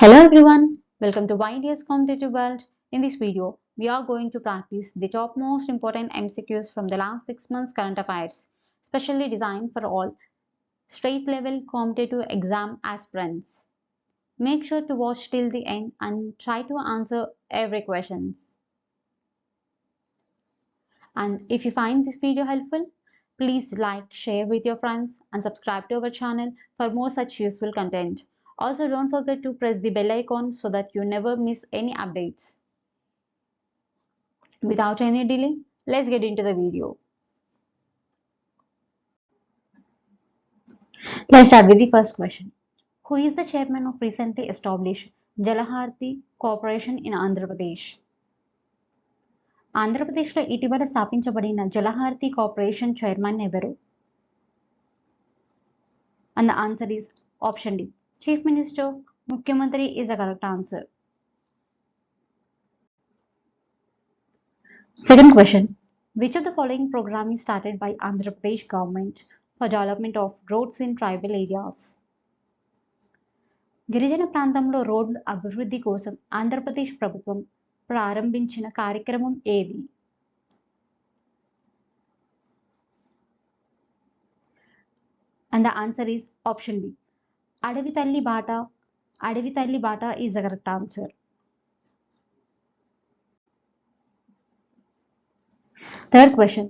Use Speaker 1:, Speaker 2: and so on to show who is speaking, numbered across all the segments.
Speaker 1: Hello everyone, welcome to YDS Competitive World. In this video, we are going to practice the top most important MCQs from the last 6 months current affairs, specially designed for all straight level competitive exam aspirants. Make sure to watch till the end and try to answer every questions. And if you find this video helpful, please like, share with your friends and subscribe to our channel for more such useful content. Also, don't forget to press the bell icon so that you never miss any updates. Without any delay, let's get into the video. Let's start with the first question. Who is the chairman of recently established Jalaharthi Corporation in Andhra Pradesh? ఆంధ్రప్రదేశ్లో ఇటీవల స్థాపించబడిన జలహారతి corporation chairman ఎవరు? And the answer is option D. Chief Minister, Mukhyamantri is the correct answer. Second question. Which of the following program is started by Andhra Pradesh government for development of roads in tribal areas? గిరిజన ప్రాంతంలో రోడ్ల అభివృద్ధి కోసం ఆంధ్రప్రదేశ్ ప్రభుత్వం ప్రారంభించిన కార్యక్రమం ఏది? And the answer is option B. అడవి తల్లి బాట is the correct answer. Third question.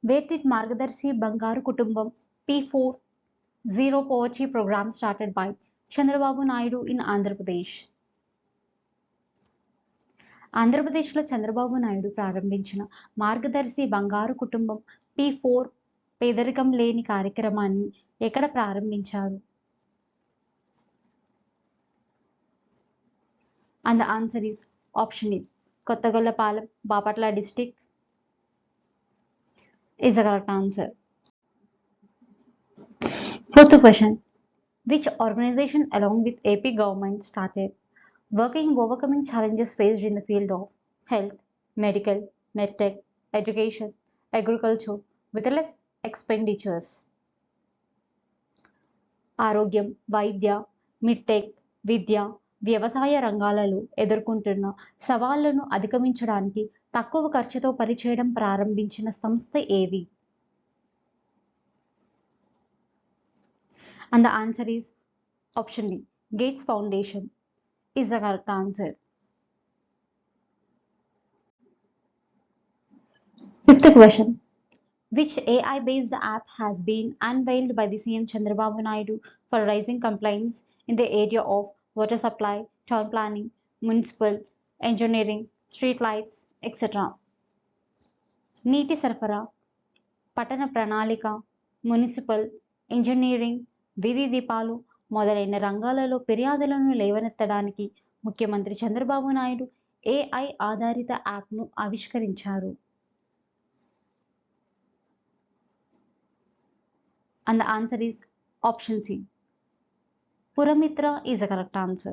Speaker 1: Where did Margadarshi Bangaru Kutumbam P4 Zero Poverty program started by Chandrababu Naidu in Andhra Pradesh? ఆంధ్రప్రదేశ్లో చంద్రబాబు నాయుడు ప్రారంభించిన మార్గదర్శి బంగారు కుటుంబం P4 పేదరికం లేని కార్యక్రమాన్ని ఎక్కడ ప్రారంభించారు? And the answer is option A. Kothagollapalem, Bapatla district is the correct answer. Fourth question. Which organization along with AP government started working in overcoming challenges faced in the field of health, medical, medtech, education, agriculture with less expenditures? ఆరోగ్యం, వైద్య, మిడ్టెక్, విద్య, వ్యవసాయ రంగాలలో ఎదుర్కొంటున్న సవాళ్లను అధిగమించడానికి తక్కువ ఖర్చుతో పనిచేయడం ప్రారంభించిన సంస్థ ఏది? And the answer is option B. Gates Foundation is the correct answer. Fifth question. Which AI-based app has been unveiled by the CM Chandrababu Naidu for raising complaints in the area of water supply, town planning, municipal engineering, street lights, etc.? నీటి సరఫరా, పట్టణ ప్రణాళిక, municipal engineering, వీధి దీపాలు మొదలైన రంగాలలో ఫిర్యాదులను లేవనెత్తడానికి ముఖ్యమంత్రి చంద్రబాబు నాయుడు AI ఆధారిత యాప్ను ఆవిష్కరించారు. And the answer is option C. Puramitra is the correct answer.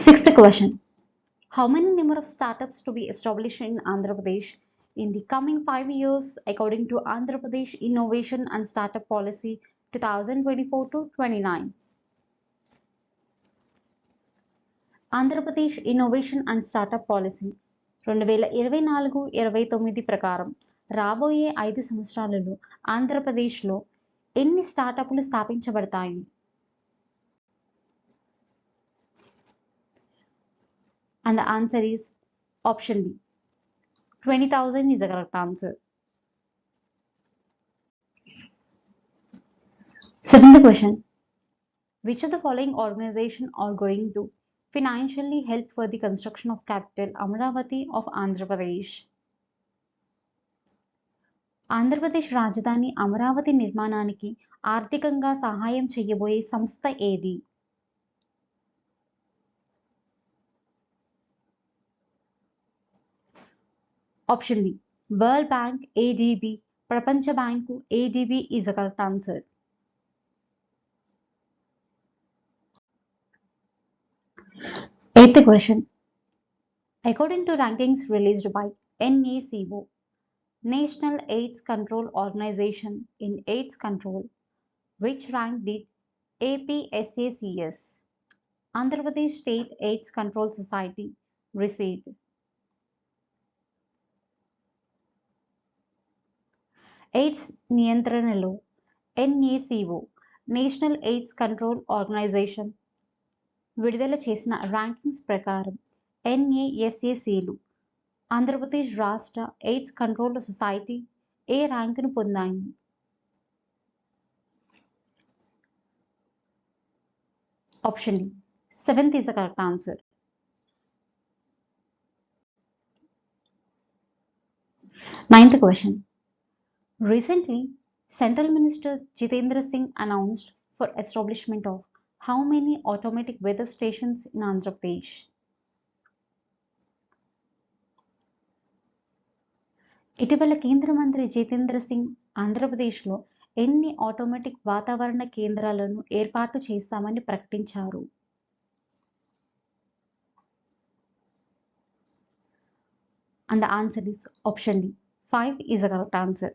Speaker 1: Sixth question. How many number of startups to be established in Andhra Pradesh in the coming 5 years according to Andhra Pradesh Innovation and Startup Policy 2024 to 29? Andhra Pradesh innovation and startup policy 2024-29 ప్రకారం రాబోయే 5 సంవత్సరాలలో ఆంధ్రప్రదేశ్లో ఎన్ని స్టార్టప్లు స్థాపించబడతాయి? And the answer is option B. 20,000 is the correct answer. Seventh question. Which of the following organizations are going to financially help for the construction of capital Amaravati of Andhra Pradesh? Andhra Pradesh రాజధాని అమరావతి నిర్మాణానికి ఆర్థికంగా సహాయం చేయబోయే సంస్థ ఏది? Option B. World Bank ADB, ప్రపంచ bank ADB is the correct answer. Eighth question. According to rankings released by NACO, National AIDS Control Organization in AIDS control. Which rank did APSACS, Andhra Pradesh State AIDS Control Society, receive? AIDS నియంత్రణలో NACO national AIDS control organisation విడుదల చేసిన rankings ప్రకారం NASACలు ఆంధ్రప్రదేశ్ రాష్ట్ర AIDS control society ఏ ర్యాంకును పొందాయి? Option D 7th is the correct answer. 9th question. Recently, Central Minister Jitendra Singh announced for establishment of how many automatic weather stations in Andhra Pradesh? ఇటీవల కేంద్ర మంత్రి జితేంద్ర సింగ్ ఆంధ్రప్రదేశ్లో ఎన్ని ఆటోమేటిక్ వాతావరణ కేంద్రాలను ఏర్పాటు చేస్తామని ప్రకటించారు? And the answer is option D. 5 is the correct answer.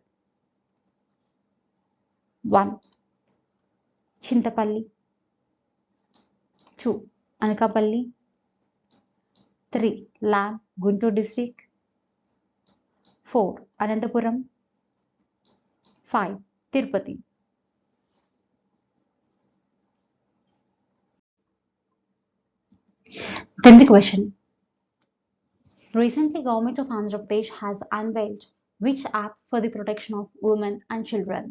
Speaker 1: 1. Chintapalli. 2. Anakapalli. 3. Lam, Guntur district. 4. Anantapuram. 5. Tirupati. Tenth question. Recently, Government of Andhra Pradesh has unveiled which app for the protection of women and children?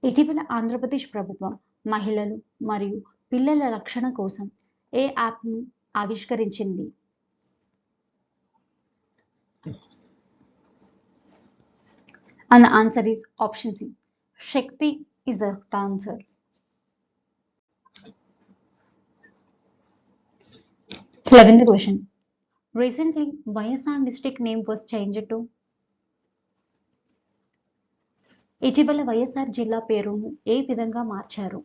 Speaker 1: ఇటీవల ఆంధ్రప్రదేశ్ ప్రభుత్వం మహిళలు మరియు పిల్లల రక్షణ కోసం ఏ యాప్ను ఆవిష్కరించింది? And the answer is option C. Shakti is the answer. 11th question. Recently, YSR district name was changed to? ఇటీవల వైఎస్ఆర్ జిల్లా పేరును ఏ విధంగా మార్చారు?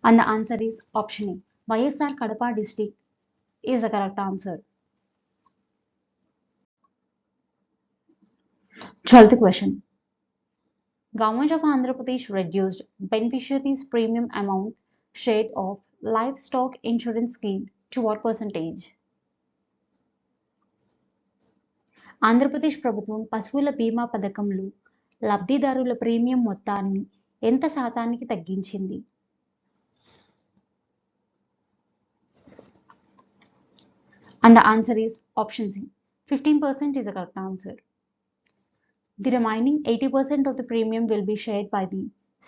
Speaker 1: And the answer is option A. YSR Kadapa district is the correct answer. 12th question. Government of Andhra Pradesh reduced beneficiaries premium amount share of livestock insurance scheme to what percentage? Andhra Pradesh ప్రభుత్వం పశువుల బీమా పథకంలో లబ్ధిదారుల premium మొత్తాన్ని ఎంత శాతానికి తగ్గించింది? And the answer is option C. 15% is the correct answer. The remaining 80% of the premium will be shared by the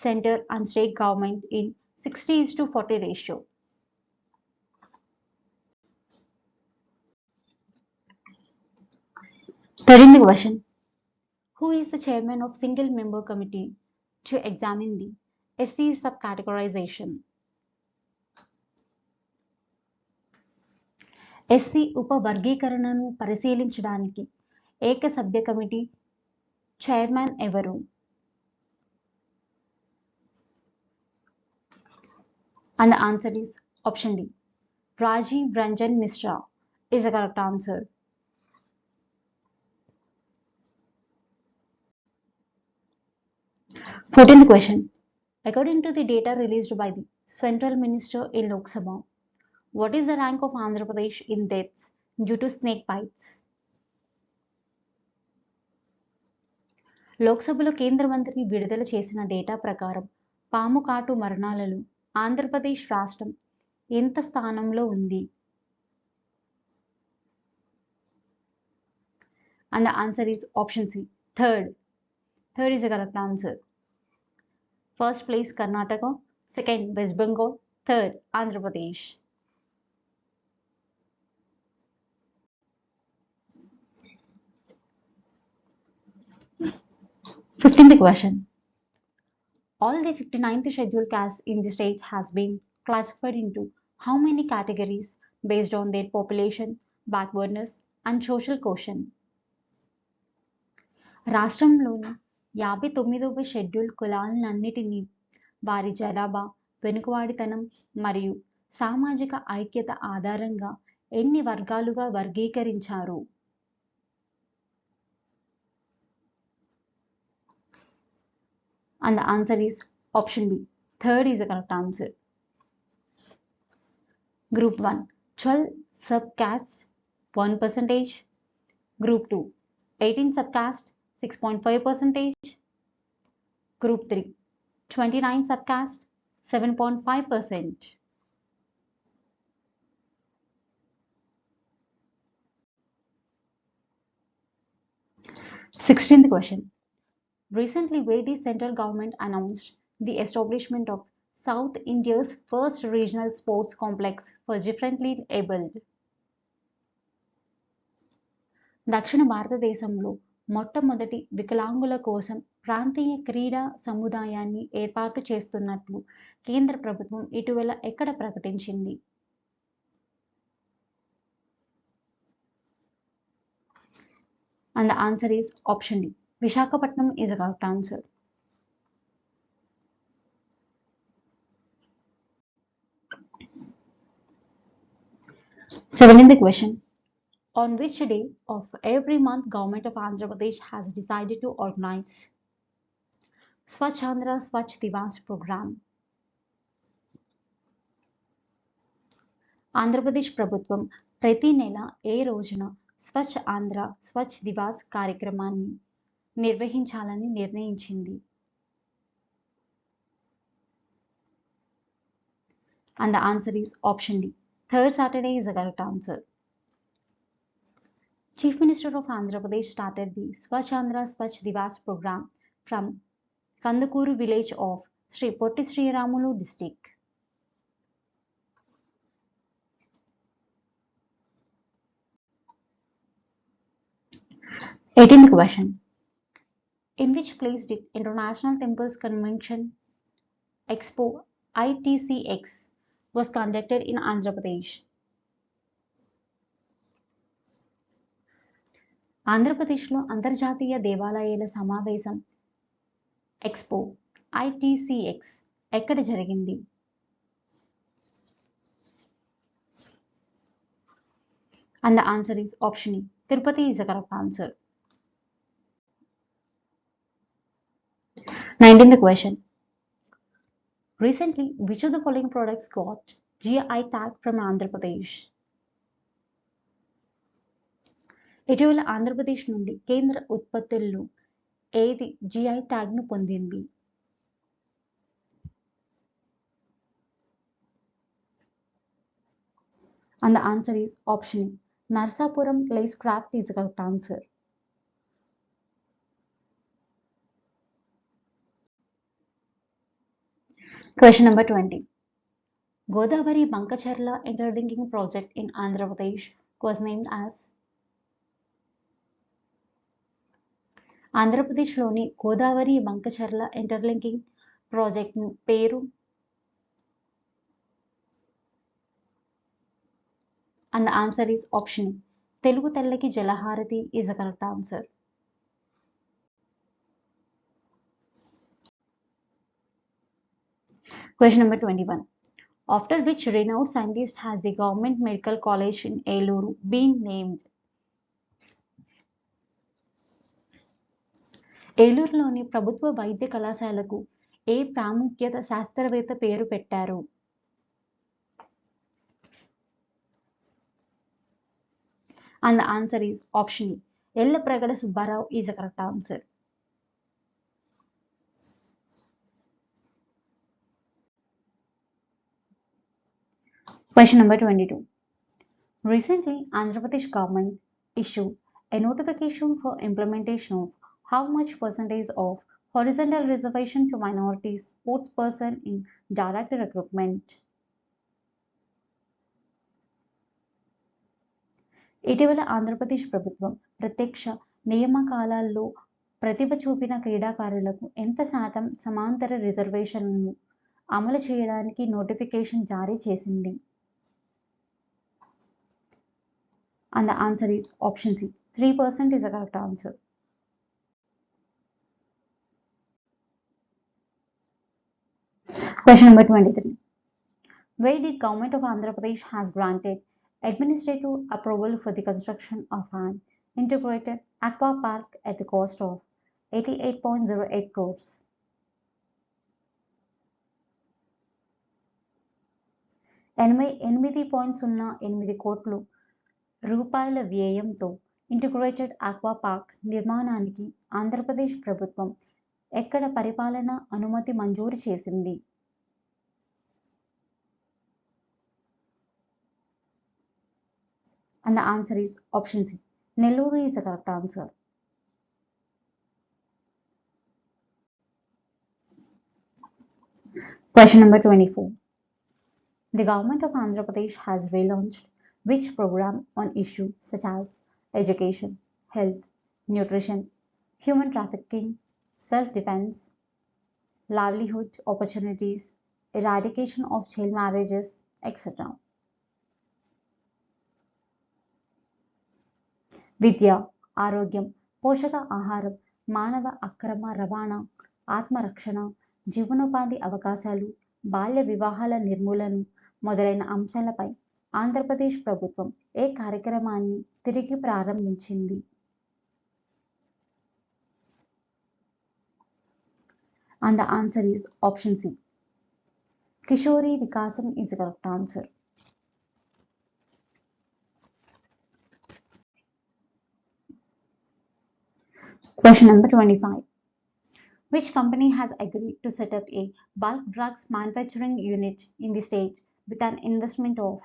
Speaker 1: center and state government in 60:40 ratio. 13th question. Who is the chairman of single member committee to examine the SC subcategorization? SC ఉపవర్గీకరణను పరిశీలించడానికి ఏక సభ్య committee chairman ఎవరు? And the answer is option D. Rajiv Ranjan Mishra is the correct answer. 14th question. According to the data released by the Central Minister in Lok Sabha, what is the rank of Andhra Pradesh in deaths due to snake bites? లోక్సభలో కేంద్ర మంత్రి విడుదల చేసిన data ప్రకారం పాము కాటు మరణాలలో ఆంధ్రప్రదేశ్ రాష్ట్రం ఎంత స్థానంలో ఉంది? And the answer is option C. Third is the correct answer. First place Karnataka, second West Bengal, third Andhra Pradesh. 15th question. All the 59th scheduled castes in the state has been classified into how many categories based on their population, backwardness and social quotient? రాష్ట్రంలోని 59వ schedule కులాలన్నిటినీ వారి జనాభా, వెనుకబాటుతనం మరియు సామాజిక ఐక్యత ఆధారంగా ఎన్ని వర్గాలుగా వర్గీకరించారు? And the answer is option B. Third is the correct answer. Group 1, 12 subcastes, 1%. Group 2, 18 subcastes, 6.5%. Group 3, 29 subcastes, 7.5%. 16th question. Recently, Vedi central government announced the establishment of South India's first regional sports complex for differently abled. దక్షిణ భారతదేశంలో మొట్టమొదటి వికలాంగుల కోసం ప్రాంతీయ క్రీడా సముదాయాన్ని ఏర్పాటు చేస్తున్నట్లు కేంద్ర ప్రభుత్వం ఇటీవల ఎక్కడ ప్రకటించింది? And the answer is option D. Visakhapatnam is a correct answer. 17th question. On which day of every month Government of Andhra Pradesh has decided to organize Swachh Andhra Swachh Divas program? Andhra Pradesh ప్రభుత్వం ప్రతి నెల ఏ రోజున స్వచ్ఛ ఆంధ్ర స్వచ్ఛ దివాస్ కార్యక్రమాన్ని నిర్వహించాలని నిర్ణయించింది? And the answer is option D. Third Saturday is the correct answer. Chief Minister of Andhra Pradesh started the Swachh Andhra Swachh Divas program from Kandakuru village of Sri Potti Sriramulu district. 18th question. In which place did International Temples Convention Expo ITCX was conducted in Andhra Pradesh? ఆంధ్రప్రదేశ్లో అంతర్జాతీయ దేవాలయాల సమావేశం expo ఐటీసీఎక్స్ ఎక్కడ జరిగింది? And the answer is option E. Tirupati is the correct answer. 19th question. Recently, which of the following products got GI tag from Andhra Pradesh? ఇటీవల ఆంధ్రప్రదేశ్ నుండి కేంద్ర ఉత్పత్తుల్లో ఏది జిఐ ట్యాగ్ను పొందింది? And the answer is option E. Narsapuram lace craft is the correct answer. Question number 20. Godavari Bankacharla interlinking project in Andhra Pradesh was named as ఆంధ్రప్రదేశ్లోని Godavari Bankacherla interlinking project పేరు? And the answer is option E. Telugu తెల్లకి Jalaharathi is the correct answer. Question number 21. After which renowned scientist has the Government Medical College in Eluru been named? ఏలూరులోని ప్రభుత్వ వైద్య కళాశాలకు ఏ ప్రాముఖ్యత శాస్త్రవేత్త పేరు పెట్టారు? And the answer is option E. Yellapragada Subbarao is the correct answer. Question number 22. Recently, Andhra Pradesh government issued a notification for implementation of how much percentage of horizontal reservation to minorities sports person in direct recruitment? ఇటీవల ఆంధ్రప్రదేశ్ ప్రభుత్వం ప్రత్యక్ష నియామకాలలో ప్రతిభ చూపిన క్రీడాకారులకు ఎంత శాతం సమాంతర రిజర్వేషన్లను అమలు చేయడానికి నోటిఫికేషన్ జారీ చేసింది? And the answer is option C. 3% is the correct answer. Question number 23. Where did Government of Andhra Pradesh has granted administrative approval for the construction of an integrated aqua park at the cost of 88.08 crores. 88.08 కోట్లు రూపాయల వ్యయంతో integrated aqua park నిర్మాణానికి ఆంధ్రప్రదేశ్ ప్రభుత్వం ఎక్కడ పరిపాలన అనుమతి మంజూరు చేసింది? And the answer is option C. Nellore is the correct answer. Question number 24. The government of Andhra Pradesh has relaunched which program on issues such as education, health, nutrition, human trafficking, self-defense, livelihood opportunities, eradication of child marriages, etc. విద్య, ఆరోగ్యం, పోషక ఆహారం, మానవ అక్రమ రవాణా, ఆత్మరక్షణ, జీవనోపాధి అవకాశాలు, బాల్య వివాహాల నిర్మూలన మొదలైన అంశాలపై ఆంధ్రప్రదేశ్ ప్రభుత్వం ఏ కార్యక్రమాన్ని తిరిగి ప్రారంభించింది? And the answer is option C. Kishori Vikasam is the correct answer. Question number 25. Which company has agreed to set up a bulk drugs manufacturing unit in the state with an investment of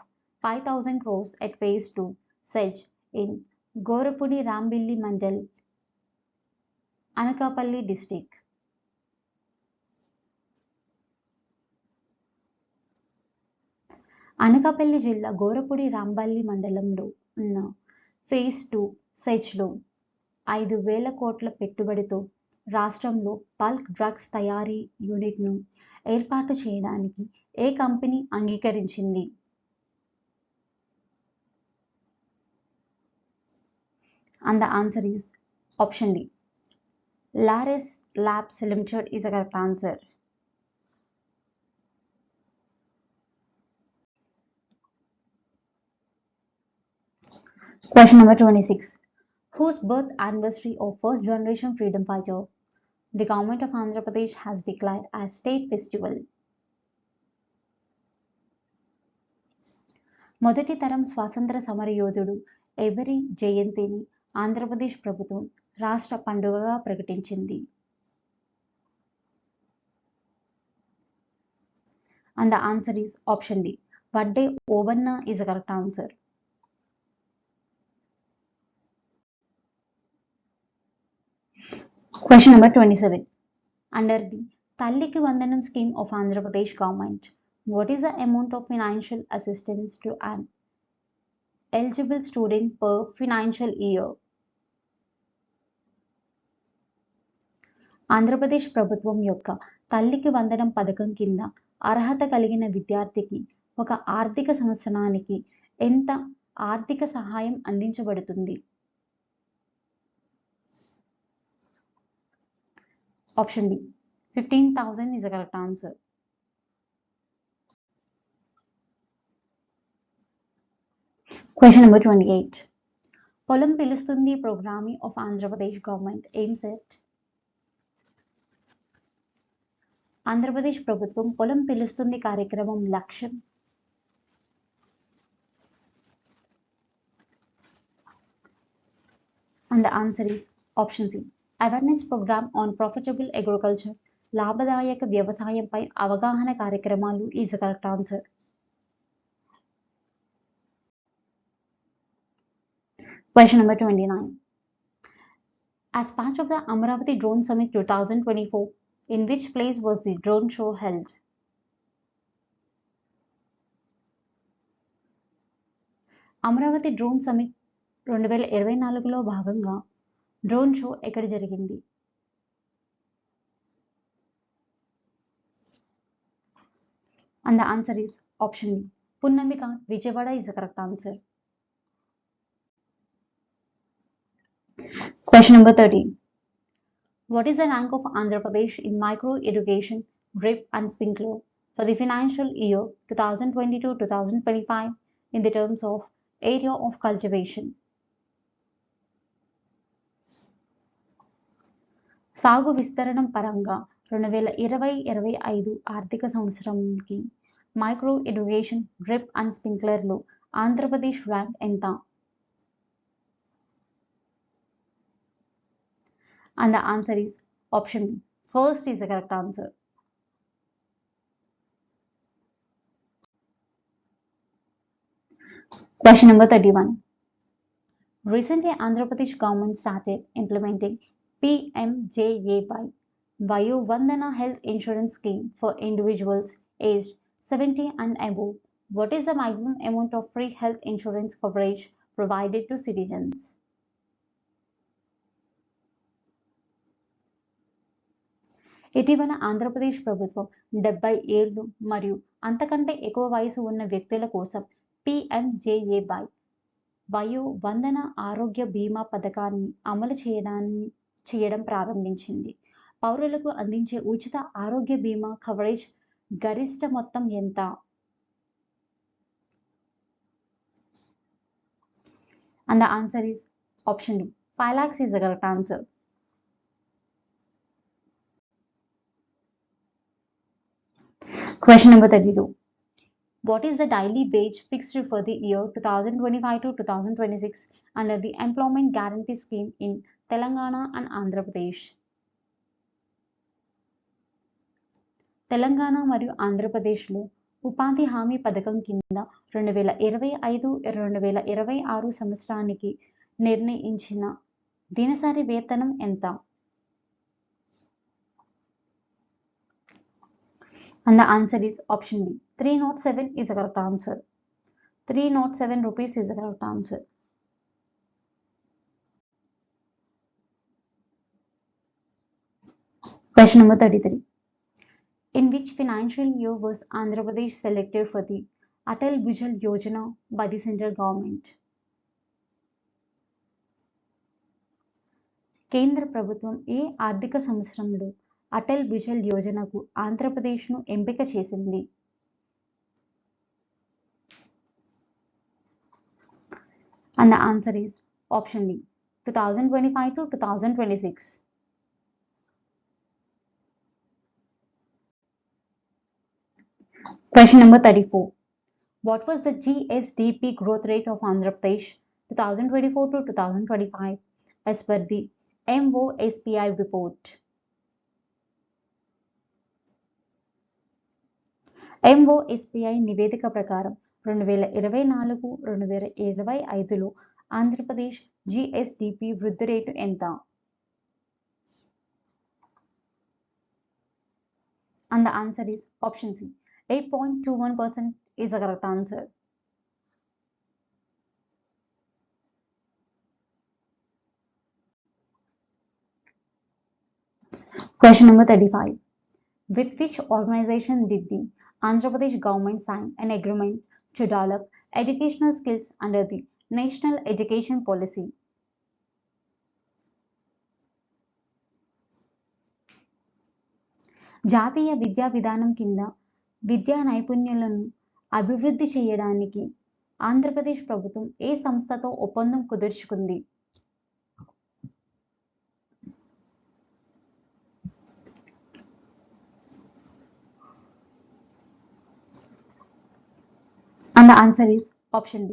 Speaker 1: 5,000 crores at phase 2 SEJ in Gorapudi Rambilli Mandal, Anakapalli district? Anakapalli జిల్లా గోరపుడి రాంబల్లి మండలంలో ఉన్న phase 2 సెజ్లో 5,000 కోట్ల పెట్టుబడితో రాష్ట్రంలో bulk drugs తయారీ యూనిట్ను ఏర్పాటు చేయడానికి ఏ కంపెనీ అంగీకరించింది? And the answer is option D. Lares Labs Limited is the correct answer. Question number 26. Whose birth anniversary of first generation freedom fighter the government of Andhra Pradesh has declared as state festival? మొదటి తరం స్వాతంత్ర సమరయోధుడు ఎవరి జయంతిని ఆంధ్రప్రదేశ్ ప్రభుత్వం రాష్ట్ర పండుగగా ప్రకటించింది? And the answer is option D. Vadde Obanna is the correct answer. Question number 27. Under the Talliki Vandanam scheme of Andhra Pradesh government, what is the amount of financial assistance to an eligible student per financial year? Andhra Pradesh ప్రభుత్వం యొక్క తల్లికి వందనం పథకం కింద అర్హత కలిగిన విద్యార్థికి ఒక ఆర్థిక సంవత్సరానికి ఎంత ఆర్థిక సహాయం అందించబడుతుంది? Option B. 15,000 is the correct answer. Question number 28. Polam Pilustundi programming of Andhra Pradesh government aims at Andhra Pradesh ప్రభుత్వం పొలం పిలుస్తుంది కార్యక్రమం లక్ష్యం? And the answer is option C. Awareness program on profitable agriculture, లాభదాయక వ్యవసాయంపై అవగాహన కార్యక్రమాలు is the correct answer. Question number 29. As part of the Amaravati Drone Summit 2024, in which place was the drone show held? Amaravati drone summit 2024లో భాగంగా drone show ఎక్కడ జరిగింది? And the answer is option B. Punnamika, Vijayawada is the correct answer. Question number 30. What is the rank of Andhra Pradesh in micro irrigation, drip and sprinkler for the financial year 2022-2025 in the terms of area of cultivation. సాగు విస్తరణం పరంగా 2020-25 ఆర్థిక సంవత్సరంకి micro irrigation, drip and స్ప్రింక్లర్లో Andhra Pradesh rank ఎంత? And the answer is option B. First is the correct answer. Question number 31. Recently, Andhra Pradesh government started implementing PMJAY, Vayu Vandana Health Insurance Scheme for individuals aged 70 and above. What is the maximum amount of free health insurance coverage provided to citizens? ఇటీవల ఆంధ్రప్రదేశ్ ప్రభుత్వం 70 ఏళ్లు మరియు అంతకంటే ఎక్కువ వయసు ఉన్న వ్యక్తుల కోసం PMJAY వయో వందన ఆరోగ్య బీమా పథకాన్ని అమలు చేయడం ప్రారంభించింది. పౌరులకు అందించే ఉచిత ఆరోగ్య బీమా కవరేజ్ గరిష్ట మొత్తం ఎంత? And the answer is option D. 5 lakhs is the correct answer. Question number 32. What is the daily wage fixed for the year 2025 to 2026 under the Employment Guarantee Scheme in Telangana and Andhra Pradesh? Telangana మరియు ఆంధ్రప్రదేశ్లో ఉపాధి హామీ పథకం కింద 2025-2026 సంవత్సరానికి నిర్ణయించిన దినసరి వేతనం ఎంత? And the answer is option B. 307 is the correct answer. 307 rupees is the correct answer. Question number 33. In which financial year was Andhra Pradesh selected for the Atal Bhujal Yojana by the central government? కేంద్ర ప్రభుత్వం ఏ ఆర్థిక సంవత్సరంలో అటల్ భుజల్ యోజనకు ఆంధ్రప్రదేశ్ను ఎంపిక చేసింది? And the answer is option B. 2025 to 2026. Question number 34. What was the GSDP growth rate of Andhra Pradesh 2024 to 2025 as per the MOSPI report? MOSPI నివేదిక ప్రకారం 2024-2025లో ఆంధ్రప్రదేశ్ GSDP వృద్ధి రేటు ఎంత? And the answer is option C. 8.21% is the correct answer. Question number 35. With which organization did the Andhra Pradesh government sign an agreement to develop educational skills under the National Education Policy? జాతీయ విద్యా విధానం కింద విద్యా నైపుణ్యాలను అభివృద్ధి చేయడానికి ఆంధ్రప్రదేశ్ ప్రభుత్వం ఏ సంస్థతో ఒప్పందం కుదుర్చుకుంది? And the answer is option D.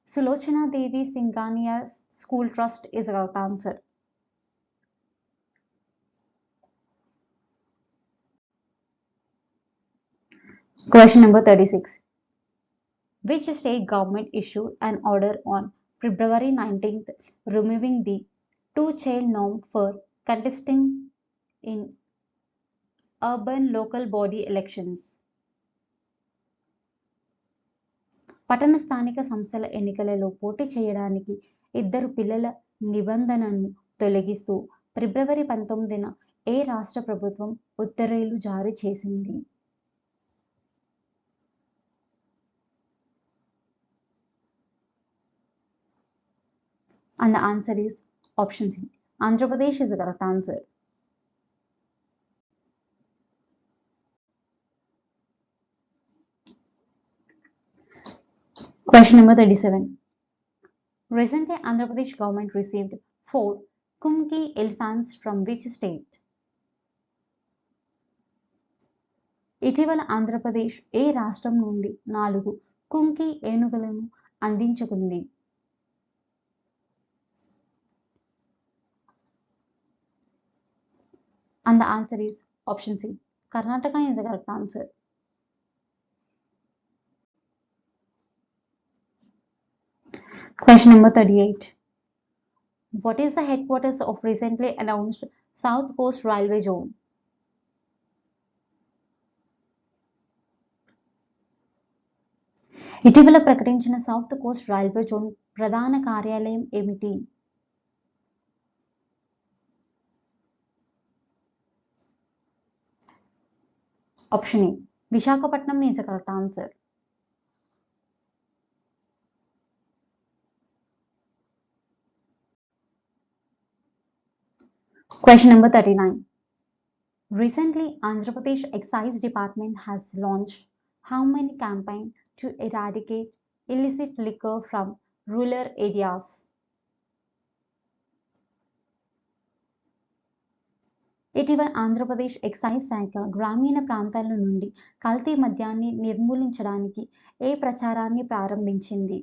Speaker 1: Sulochana Devi Singhania School Trust is the correct answer. Question number 36. Which state government issued an order on February 19th removing the two-child norm for contesting in urban local body elections? పట్టణ స్థానిక సంస్థల ఎన్నికలలో పోటీ చేయడానికి 2 పిల్లల నిబంధనను తొలగిస్తూ ఫిబ్రవరి 19న ఏ రాష్ట్ర ప్రభుత్వం ఉత్తర్వులు జారీ చేసింది? And the answer is option C. Andhra Pradesh is the correct answer. Question number 37. Recently, Andhra Pradesh government received 4 Kumki elephants from which state? ఇటీవల ఆంధ్రప్రదేశ్ ఏ రాష్ట్రం నుండి 4 Kumki ఏనుగులను అందించుకుంది? And the answer is option C. Karnataka is the correct answer. Question number 38. What is the headquarters of recently announced South Coast Railway Zone? ఇటీవల ప్రకటించిన south Coast railway zone ప్రధాన కార్యాలయం ఏమిటి? Option A Visakhapatnam is the correct answer. Question number 39. Recently, Andhra Pradesh Excise Department has launched how many campaigns to eradicate illicit liquor from rural areas? ఇటీవల Andhra Pradesh excise శాఖ గ్రామీణ ప్రాంతాల నుండి కల్తీ మద్యాన్ని నిర్మూలించడానికి ఏ ప్రచారాన్ని ప్రారంభించింది?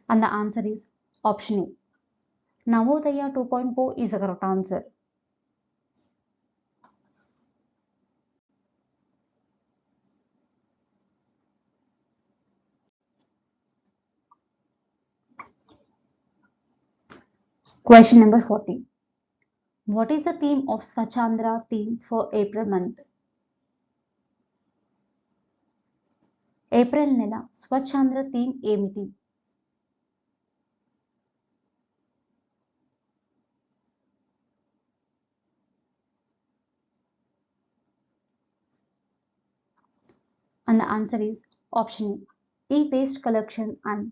Speaker 1: And the answer is option A. Navodaya 2.0 is the correct answer. Question number 40. What is the theme of Swachandra theme for April month? April నెల స్వచ్ఛాంధ్ర థీమ్ ఏమిటి? And the answer is option A. E-waste collection and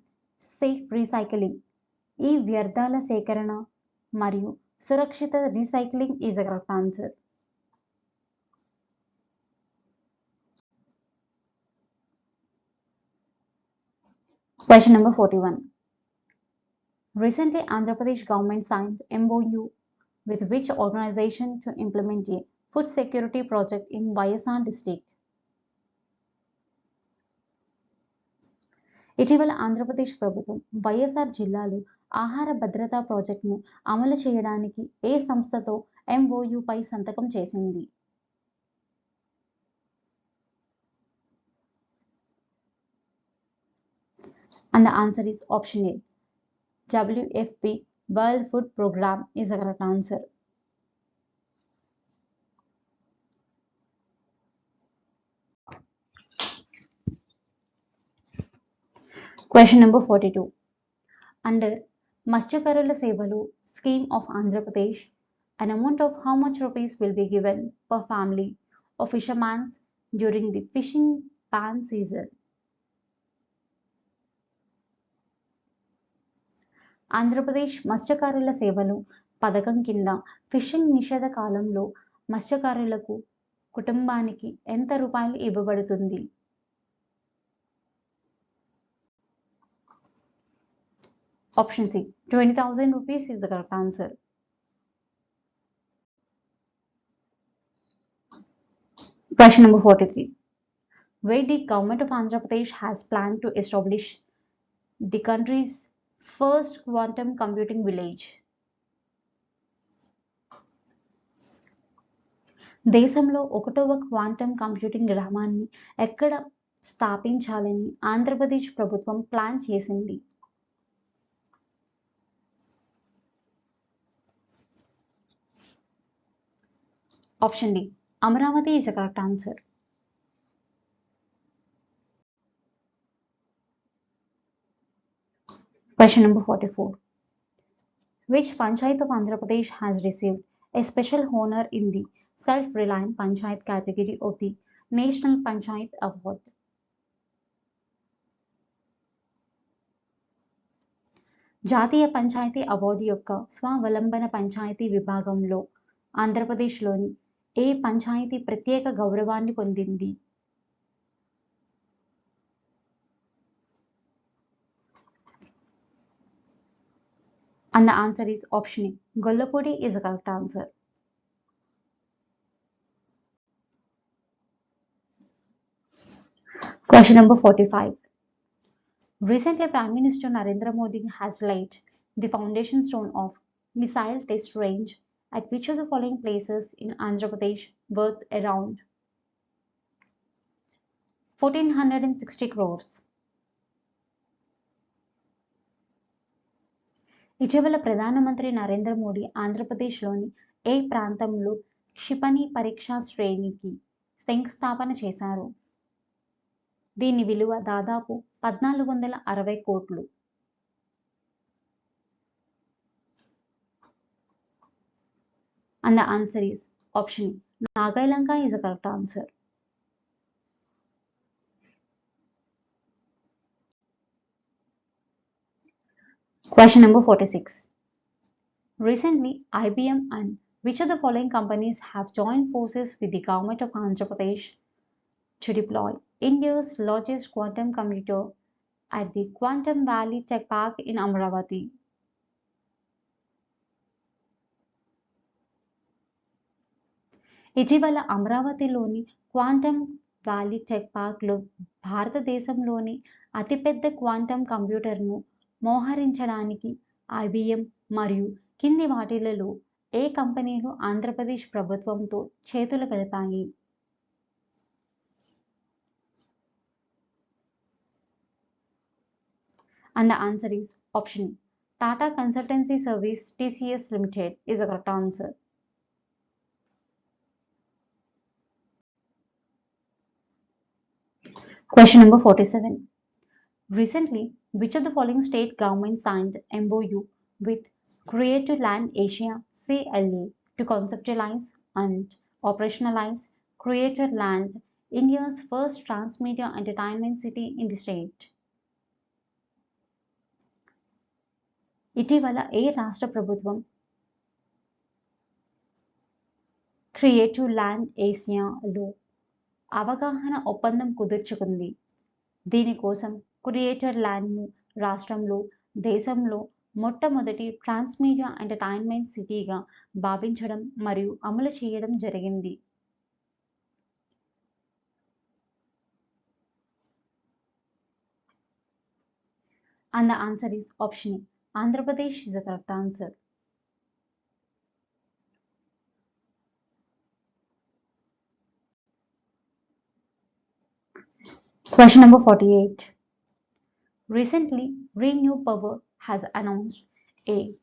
Speaker 1: safe recycling. ఈ వ్యర్థాల సేకరణ మరియు సురక్షిత recycling is the correct answer. Question number 41. Recently, Andhra Pradesh government signed MOU with which organization to implement a food security project in YSR district? ఇటీవల ఆంధ్రప్రదేశ్ ప్రభుత్వం వైఎస్ఆర్ జిల్లాలో ఆహార భద్రతా ప్రాజెక్టును అమలు చేయడానికి ఏ సంస్థతో MOU పై సంతకం చేసింది? And the answer is option A. WFP World Food Program is the correct answer. Question number 42. Under Matsyakarula Sevalu scheme of Andhra Pradesh, an amount of how much rupees will be given per family of fishermen during the fishing ban season? Andhra Pradesh మత్స్యకారుల సేవలు పథకం కింద fishing నిషేధ కాలంలో మత్స్యకారులకు కుటుంబానికి ఎంత రూపాయలు ఇవ్వబడుతుంది? Option C. 20,000 rupees is the correct answer. Question number 43. Where the government of Andhra Pradesh has planned to establish the country's first quantum computing village? దేశంలో 1వ క్వాంటమ్ కంప్యూటింగ్ గ్రామాన్ని ఎక్కడ స్థాపించాలని ఆంధ్రప్రదేశ్ ప్రభుత్వం ప్లాన్ చేసింది? Option D. Amravati is the correct answer. Question number 44. Which Panchayat of Andhra Pradesh has received a special honor in the Self-Reliant Panchayat category of the National Panchayat Award? జాతీయ panchayat award యొక్క స్వావలంబన పంచాయతీ విభాగంలో ఆంధ్రప్రదేశ్లోని ఏ పంచాయతీ ప్రత్యేక గౌరవాన్ని పొందింది? And the answer is option A. Gollapudi is the correct answer. Question number 45. Recently, Prime Minister Narendra Modi has laid the foundation stone of missile test range at which of the following places in Andhra Pradesh worth around 1460 crores. ఇటీవల ప్రధానమంత్రి నరేంద్ర మోడీ ఆంధ్రప్రదేశ్లోని ఏ ప్రాంతంలో క్షిపణి పరీక్షా శ్రేణికి శంకుస్థాపన చేశారు? దీని విలువ దాదాపు 1460 కోట్లు. And the answer is option A. Nagalanka is the correct answer. Question number 46. Recently, IBM and which of the following companies have joined forces with the government of Andhra Pradesh to deploy India's largest quantum computer at the Quantum Valley Tech Park in Amravati? ఇటీవల అమరావతిలోని quantum valley tech పార్క్లో భారతదేశంలోని అతిపెద్ద quantum కంప్యూటర్ను మోహరించడానికి IBM మరియు కింది వాటిలలో ఏ కంపెనీలు ఆంధ్రప్రదేశ్ ప్రభుత్వంతో చేతులు కలిపాయి? And the answer is option A. Tata Consultancy Service TCS Limited is the correct answer. Question number 47. Recently, which of the following state governments signed MOU with Creative Land Asia CLA to conceptualize and operationalize Creative Land, India's first transmedia entertainment city in the state? ఇటీవల ఏ రాష్ట్ర ప్రభుత్వం creative land ఏషియాలో అవగాహన ఒప్పందం కుదుర్చుకుంది? దీనికోసం creator ల్యాండ్ను రాష్ట్రంలో దేశంలో మొట్టమొదటి ట్రాన్స్మీడియా entertainment సిటీగా భావించడం మరియు అమలు చేయడం జరిగింది. And the answer is option A. Andhra Pradesh is the correct answer. Question number 48. Recently, ReNew Power has announced a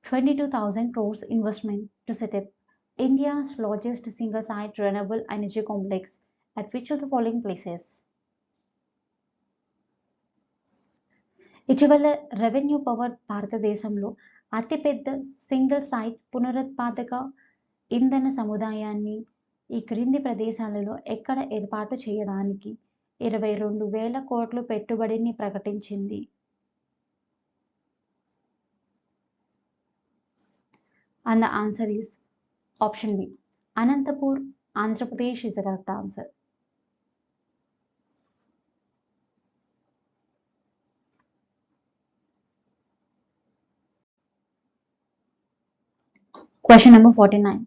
Speaker 1: 22,000 crores investment to set up India's largest single-site renewable energy complex at which of the following places? ఇటీవల revenue power భారతదేశంలో అతిపెద్ద single site పునరుత్పాదక ఇంధన సముదాయాన్ని ఈ క్రింది ప్రదేశాలలో ఎక్కడ ఏర్పాటు చేయడానికి 22,000 కోట్ల పెట్టుబడిని ప్రకటించింది? And the answer is option B. Anantapur, Andhra Pradesh is the correct answer. Question number 49.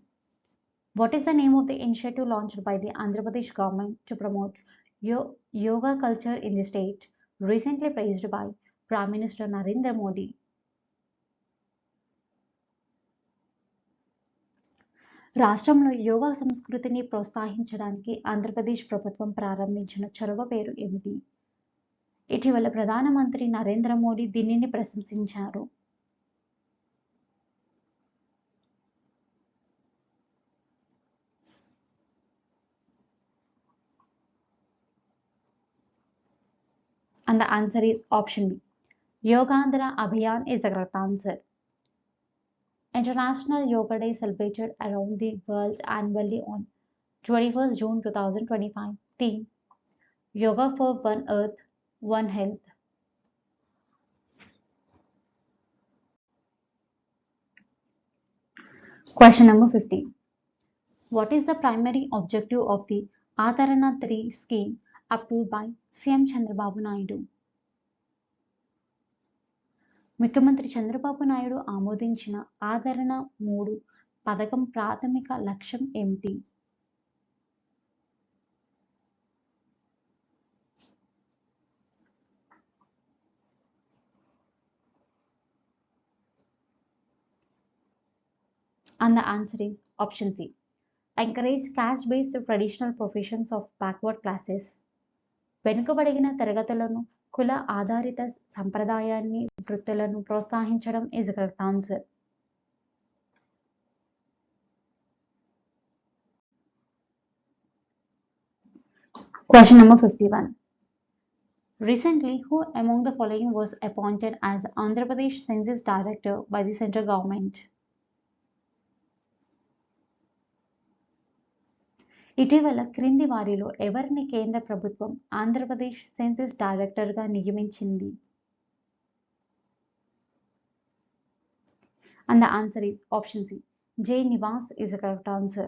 Speaker 1: What is the name of the initiative launched by the Andhra Pradesh government to promote yoga culture in the state, recently praised by Prime Minister Narendra Modi? రాష్ట్రంలో యోగా సంస్కృతిని ప్రోత్సహించడానికి ఆంధ్రప్రదేశ్ ప్రభుత్వం ప్రారంభించిన చొరవ పేరు ఏమిటి? ఇటీవల ప్రధానమంత్రి నరేంద్ర మోడీ దీనిని ప్రశంసించారు. And the answer is option B. Yogandhra Abhiyan is the correct answer. International Yoga Day celebrated around the world annually on 21st June 2025. Theme: Yoga for One Earth, One Health. Question number 50. What is the primary objective of the Adarana 3 scheme approved by CM Chandrababu Naidu? ముఖ్యమంత్రి చంద్రబాబు నాయుడు ఆమోదించిన ఆదరణ 3 పథకం ప్రాథమిక లక్ష్యం ఏమిటి? And the answer is option C. Encourage caste-based traditional professions of backward classes. వెనుకబడిన తరగతులను కుల ఆధారిత సంప్రదాయాన్ని వృత్తులను ప్రోత్సహించడం is the correct answer. Question number 51. Recently, who among the following was appointed as Andhra Pradesh Census Director by the central government? ఇటీవల క్రింది వారిలో ఎవరిని కేంద్ర ప్రభుత్వం ఆంధ్రప్రదేశ్ సెన్సస్ డైరెక్టర్గా నియమించింది? And the answer is option C. J. Nivas is the correct answer.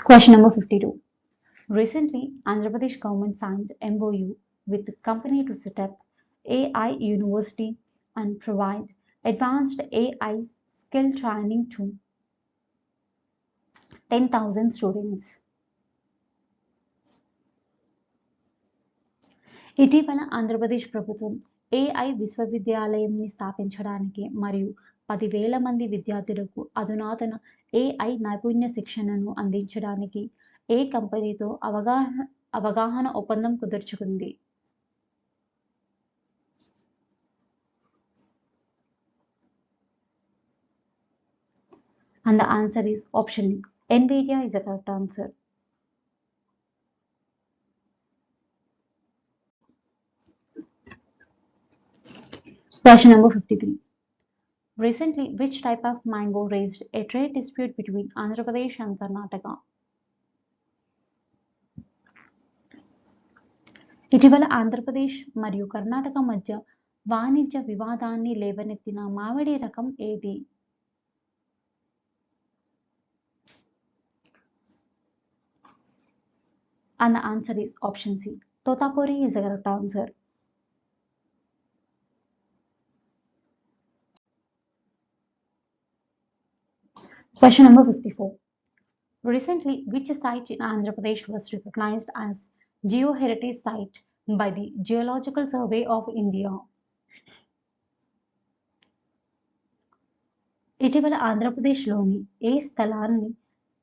Speaker 1: Question number 52. Recently, Andhra Pradesh government signed MOU with the company to set up AI University and provide advanced AI skill training to 10,000 students. ఇటీవల ఆంధ్రప్రదేశ్ ప్రభుత్వం AI విశ్వవిద్యాలయంని స్థాపించడానికి మరియు 10,000 మంది విద్యార్థులకు అధునాతన AI నైపుణ్య శిక్షణను అందించడానికి ఏ కంపెనీతో అవగాహన ఒప్పందం కుదుర్చుకుంది? And the answer is option D. NVIDIA is the correct answer. Question number 53. Recently, which type of mango raised a trade dispute between Andhra Pradesh and Karnataka? ఇటీవల ఆంధ్రప్రదేశ్ మరియు కర్ణాటక మధ్య వాణిజ్య వివాదాన్ని లేవనెత్తిన మామిడి రకం ఏది? And the answer is option C. Totapuri is the correct answer. Question number 54. Recently, which site in Andhra Pradesh was recognized as Geoheritage Site by the Geological Survey of India? ఇటీవల ఆంధ్రప్రదేశ్లోని ఏ స్థలాన్ని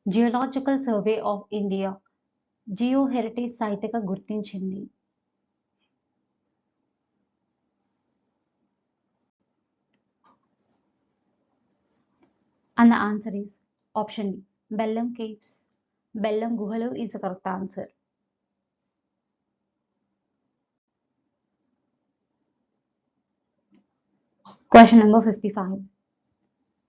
Speaker 1: geological survey of India geo heritage సైట్గా గుర్తించింది? And the answer is option D. Bellam Caves. Bellam గుహలు is the correct answer. Question number 55.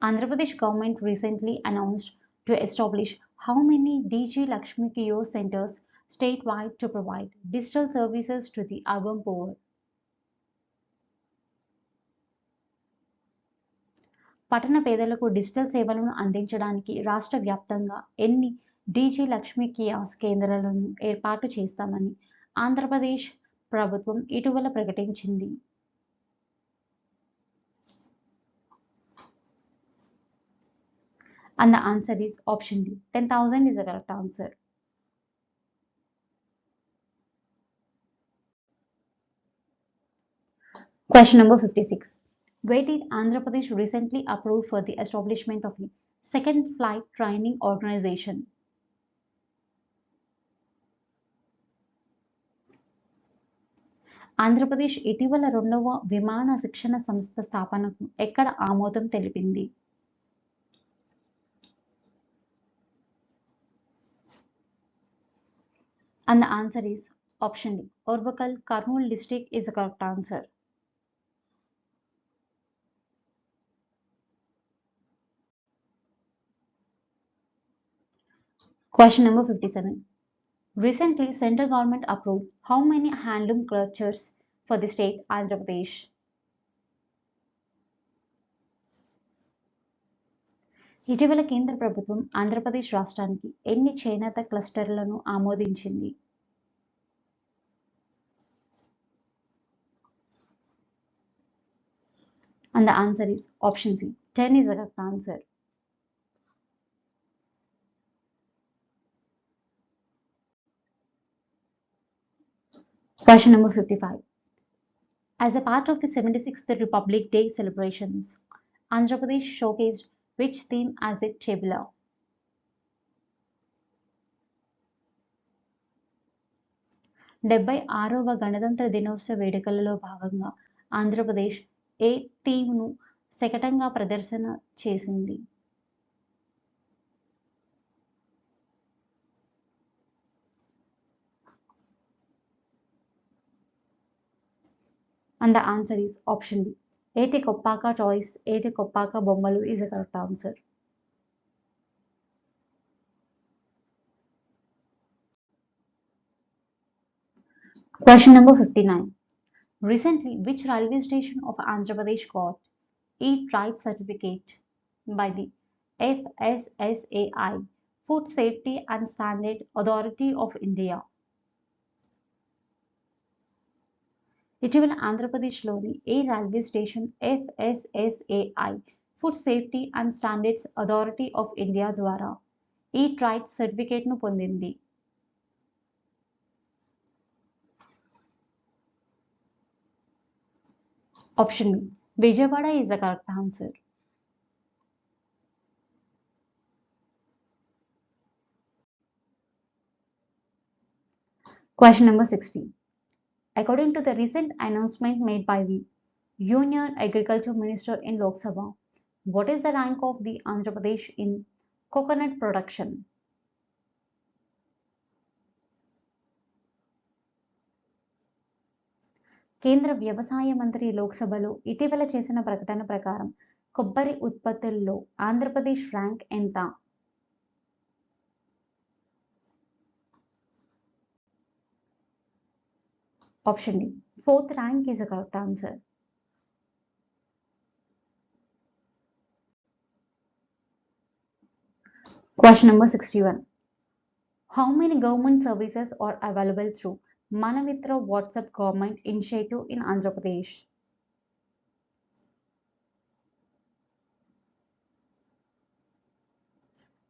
Speaker 1: Andhra Pradesh government recently announced to establish how many DG Lakshmi kiosk centers statewide to provide digital services to the urban poor? పట్టణ పేదలకు digital సేవలను అందించడానికి రాష్ట్ర వ్యాప్తంగా ఎన్ని DG Lakshmi kiosk కేంద్రాలను ఏర్పాటు చేస్తామని ఆంధ్రప్రదేశ్ ప్రభుత్వం ఇటీవల ప్రకటించింది? And the answer is option D. 10,000 is the correct answer. Question number 56. Where did Andhra Pradesh recently approve for the establishment of a second flight training organization? Andhra Pradesh ఇటీవల 2వ విమాన శిక్షణ సంస్థ స్థాపనకు ఎక్కడ ఆమోదం తెలిపింది? And the answer is option D. Orvakal, Kurnool district is the correct answer. Question number 57. Recently, central government approved how many handloom clusters for the state Andhra Pradesh? ఇటీవల కేంద్ర ప్రభుత్వం ఆంధ్రప్రదేశ్ రాష్ట్రానికి ఎన్ని చేనేత క్లస్టర్లను ఆమోదించింది? And the answer is option C. 10 is the correct answer. Question number 55. As a part of the 76th Republic Day celebrations, Andhra Pradesh showcased which theme as its Chebula? డెబ్బై ఆరవ గణతంత్ర దినోత్సవ వేడుకలలో భాగంగా ఆంధ్రప్రదేశ్ ఏ థీమ్ను శకటంగా ప్రదర్శన చేసింది? And the answer is option B. ఏటి Koppaka toys, ఏటి కొప్పాక బొమ్మలు is the correct answer. Question number 59. Recently, which railway station of Andhra Pradesh got Eat Right certificate by the FSSAI, Food Safety and Standard Authority of India? ఇటీవల ఆంధ్రప్రదేశ్లోని ఏ railway station FSSAI, food safety and standards authority of India ద్వారా eat right సర్టిఫికేట్ను పొందింది? Option B. Vijayawada is the correct answer. Question number 60. According to the recent announcement made by the Union Agriculture Minister in Lok Sabha, what is the rank of the Andhra Pradesh in coconut production? కేంద్ర వ్యవసాయ మంత్రి లోక్సభలో ఇటీవల చేసిన ప్రకటన ప్రకారం కొబ్బరి ఉత్పత్తుల్లో ఆంధ్రప్రదేశ్ ర్యాంక్ ఎంత? Option D. 4th rank is the correct answer. Question number 61. How many government services are available through Manamitra WhatsApp government initiative in Andhra Pradesh?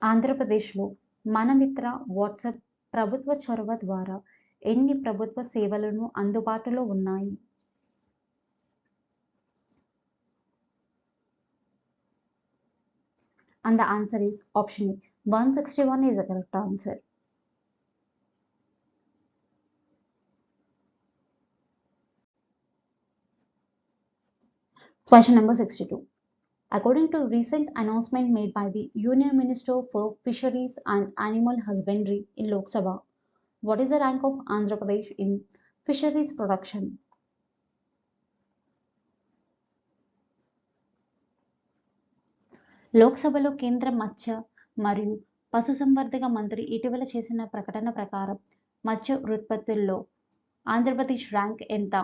Speaker 1: ఆంధ్రప్రదేశ్లో మనమిత్ర వాట్సాప్ ప్రభుత్వ చొరవ ద్వారా ఎన్ని ప్రభుత్వ సేవలను అందుబాటులో ఉన్నాయి? And the answer is option A. 161 is the correct answer. Question number 62. According to recent announcement made by the Union Minister for Fisheries and Animal Husbandry in Lok Sabha, what is the rank of Andhra Pradesh in fisheries production? లోక్సభలో కేంద్ర మత్స్య మరియు పశుసంవర్ధక మంత్రి ఇటీవల చేసిన ప్రకటన ప్రకారం మత్స్య ఉత్పత్తుల్లో ఆంధ్రప్రదేశ్ ర్యాంక్ ఎంత?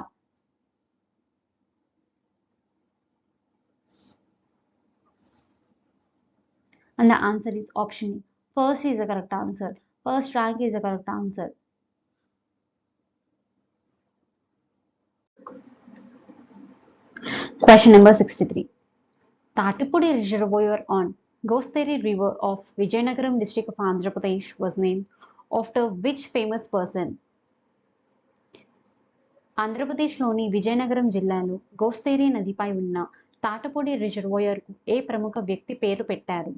Speaker 1: And the answer is option A. First is the correct answer. First rank is the correct answer. Question number 63. Tatipudi Reservoir on Gosteri River of Vijayanagaram district of Andhra Pradesh was named after which famous person? ఆంధ్రప్రదేశ్లోని విజయనగరం జిల్లాలో గోస్తేరి నదిపై ఉన్న తాటపూడి రిజర్వాయర్కు ఏ ప్రముఖ వ్యక్తి పేరు పెట్టారు?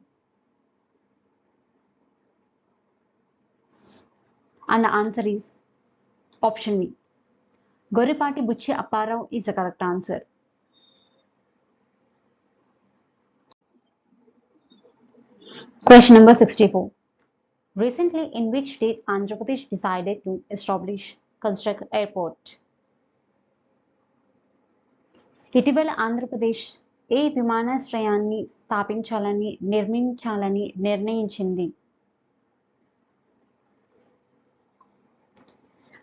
Speaker 1: And the answer is option B. Gorrepati Buchi Apparao is the correct answer. Question number 64. Recently, in which state Andhra Pradesh decided to construct airport? ఇటీవల ఆంధ్రప్రదేశ్ ఏ విమానాశ్రయాన్ని నిర్మించాలని నిర్ణయించింది?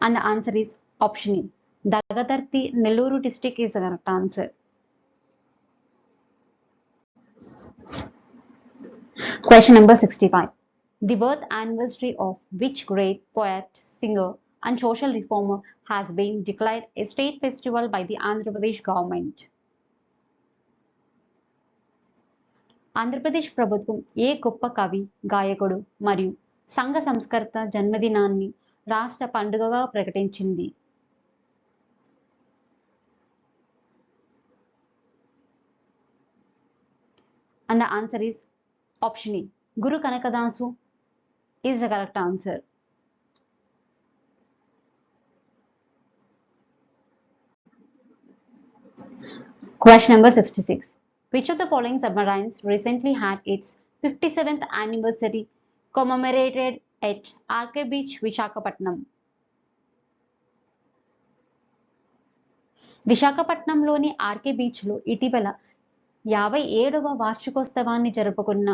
Speaker 1: And the answer is option A. Dagadarthi, Nellore district is the correct answer. Question number 65. The birth anniversary of which great poet, singer, and social reformer has been declared a state festival by the Andhra Pradesh government? Andhra Pradesh ప్రభుత్వం ఏ గొప్ప కవి, గాయకుడు మరియు సంఘ సంస్కర్త జన్మదినాన్ని రాష్ట్ర పండుగగా ప్రకటించింది? And the answer is option E. Guru Kanakadasu is the correct answer. Question number 66. Which of the following submarines recently had its 57th anniversary commemorated at RK Beach, Visakhapatnam? విశాఖపట్నంలోని ఆర్కే బీచ్లో ఇటీవల 57వ వార్షికోత్సవాన్ని జరుపుకున్న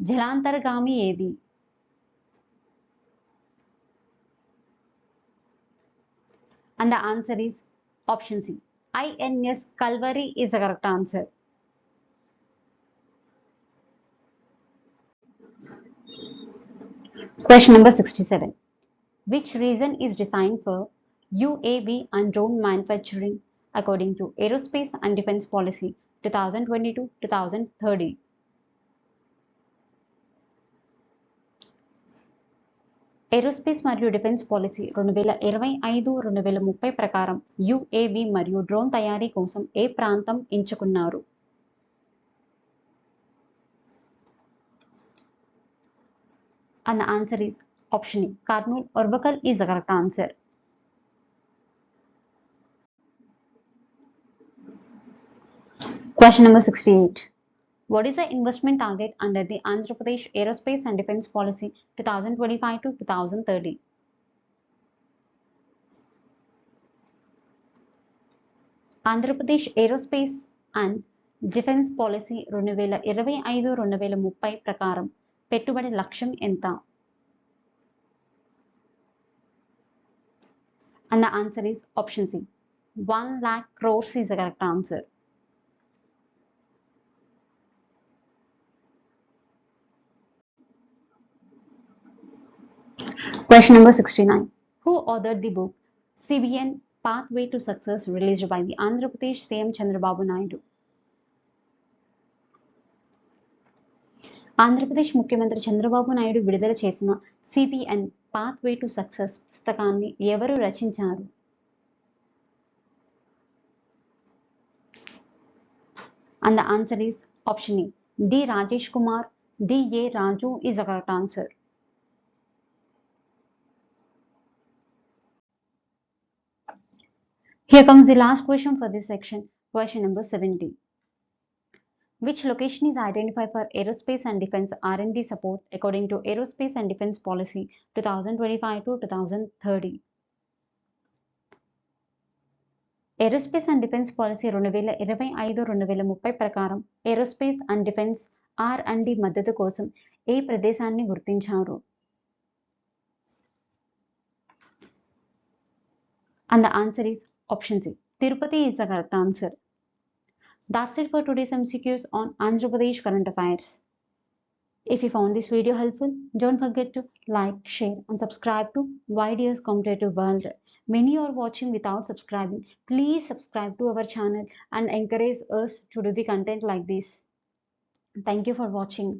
Speaker 1: జలాంతర్గామి ఏది? And the answer is option C. INS Kalvari is the correct answer. Question number 67. Which region is designed for UAV and drone manufacturing according to Aerospace and Defense Policy 2022-2030? Aerospace మరియు defence policy 2025-2030 ప్రకారం UAV మరియు drone తయారీ కోసం ఏ ప్రాంతం ఎంచుకున్నారు? And the answer is option E. Karnool Orbakal is the correct answer. Question number 68. What is the investment target under the Andhra Pradesh Aerospace and Defense Policy 2025-2030? Andhra Pradesh aerospace and defence policy 2025-2030 ప్రకారం పెట్టుబడి లక్ష్యం ఎంత? And the answer is option C. 1 lakh crores is the correct answer. Question number 69. Who authored the book CBN Pathway to Success released by the Andhra Pradesh CM Chandrababu Naidu? Andhra Pradesh ముఖ్యమంత్రి చంద్రబాబు నాయుడు విడుదల చేసిన CBN pathway to success పుస్తకాన్ని ఎవరు రచించారు? And the answer is option E. D. Rajesh Kumar, D. A. Raju is the correct answer. Here comes the last question for this section, question number 70. Which location is identified for aerospace and defense R&D support according to Aerospace and Defense Policy 2025-2030? Aerospace and defence policy 2025-2030 ప్రకారం aerospace and defence R&D మద్దతు కోసం ఏ ప్రదేశాన్ని గుర్తించారు? And the answer is option C. Tirupati is the correct answer. That's it for today's MCQs on Andhra Pradesh current affairs. If you found this video helpful, don't forget to like, share and subscribe to YDS Competitive World. Many are watching without subscribing. Please subscribe to our channel and encourage us to do the content like this. Thank you for watching.